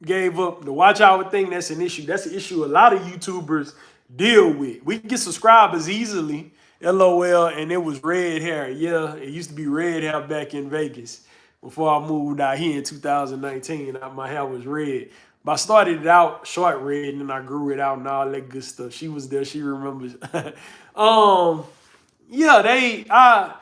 gave up the watch hour thing. That's an issue. That's an issue a lot of YouTubers deal with. We can get subscribers easily, LOL, and it was red hair. Yeah, it used to be red hair back in Vegas before I moved out here in 2019. My hair was red. But I started it out short red and then I grew it out and all that good stuff. She was there. She remembers. um, yeah,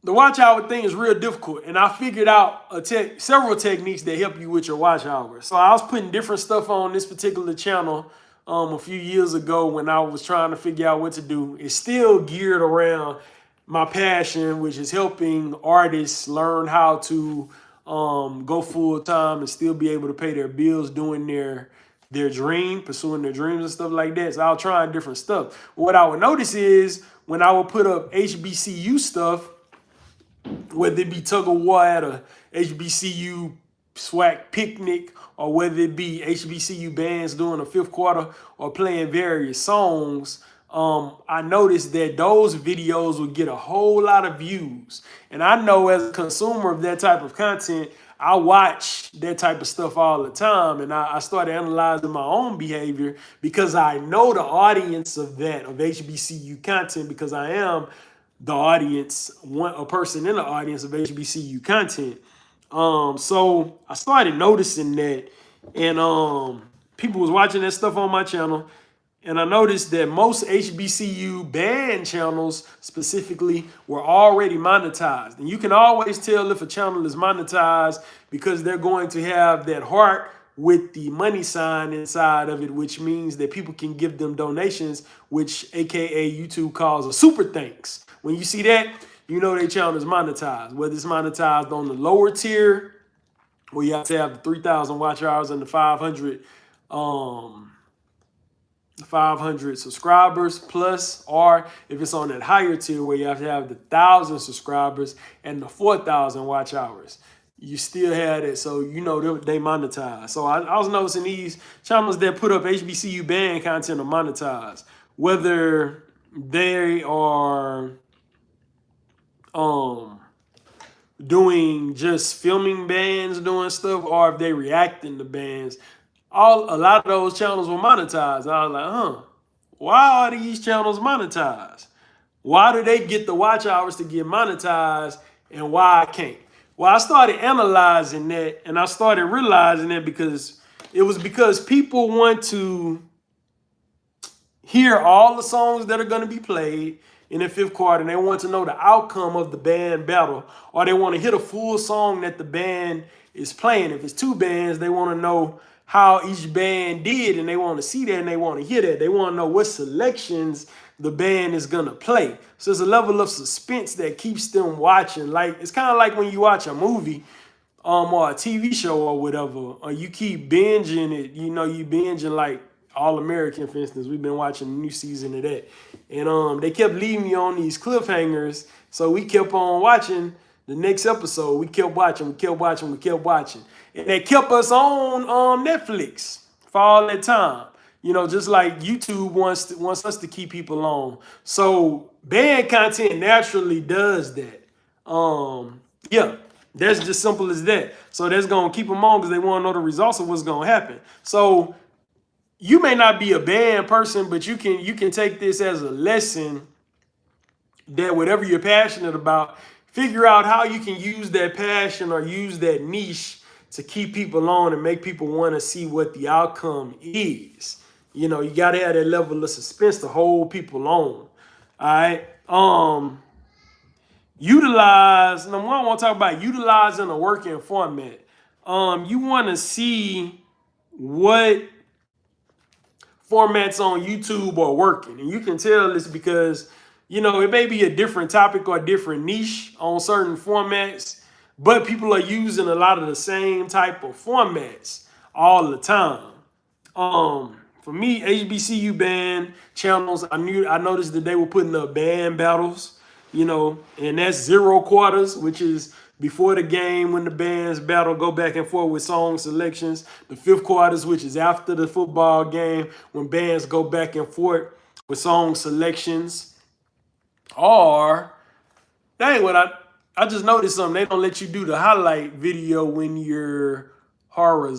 the watch hour thing is real difficult, and I figured out several techniques that help you with your watch hour. So I was putting different stuff on this particular channel a few years ago when I was trying to figure out what to do. It's still geared around my passion, which is helping artists learn how to go full time and still be able to pay their bills doing their dream, pursuing their dreams and stuff like that. So I was trying different stuff. What I would notice is when I would put up HBCU stuff, whether it be tug of war at a HBCU SWAC picnic, or whether it be HBCU bands doing a fifth quarter or playing various songs, I noticed that those videos would get a whole lot of views. And I know as a consumer of that type of content, I watch that type of stuff all the time. And I started analyzing my own behavior because I know the audience of HBCU content, because I am the audience, a person in the audience of HBCU content. So I started noticing that, and people was watching that stuff on my channel, and I noticed that most HBCU band channels specifically were already monetized. And you can always tell if a channel is monetized because they're going to have that heart with the money sign inside of it, which means that people can give them donations, which AKA YouTube calls a super thanks. When you see that, you know their channel is monetized. Whether it's monetized on the lower tier, where you have to have the 3,000 watch hours and the 500 subscribers plus, or if it's on that higher tier where you have to have the 1,000 subscribers and the 4,000 watch hours, you still had it. So you know they monetize. So I was noticing these channels that put up HBCU band content are monetized, whether they are doing just filming bands doing stuff, or if they reacting to bands. A lot of those channels were monetized. I was like, why are these channels monetized? Why do they get the watch hours to get monetized and why I can't? Well, I started analyzing that, and I started realizing that because people want to hear all the songs that are going to be played in the fifth quarter, and they want to know the outcome of the band battle, or they want to hear the full song that the band is playing. If it's two bands, they want to know how each band did, and they want to see that, and they want to hear that. They want to know what selections the band is going to play. So there's a level of suspense that keeps them watching. Like, it's kind of like when you watch a movie or a TV show or whatever, or you keep binging it. You know, you binging like All American, for instance. We've been watching a new season of that. And they kept leaving me on these cliffhangers. So we kept on watching the next episode. We kept watching. And they kept us on Netflix for all that time. You know, just like YouTube wants us to keep people on. So band content naturally does that. Yeah, that's just simple as that. So that's going to keep them on because they want to know the results of what's going to happen. So you may not be a band person, but you can take this as a lesson that whatever you're passionate about, figure out how you can use that passion or use that niche to keep people on and make people want to see what the outcome is. You know, you got to have that level of suspense to hold people on. All right. Utilize, number one, I want to talk about utilizing a working format. You want to see what formats on YouTube are working. And you can tell this because, you know, it may be a different topic or a different niche on certain formats, but people are using a lot of the same type of formats all the time. For me, HBCU band channels, I noticed that they were putting up band battles, you know, and that's 0 quarters, which is before the game when the bands battle, go back and forth with song selections. The 5th quarters, which is after the football game, when bands go back and forth with song selections. Or, dang, what I just noticed something. They don't let you do the highlight video when you're horizontal.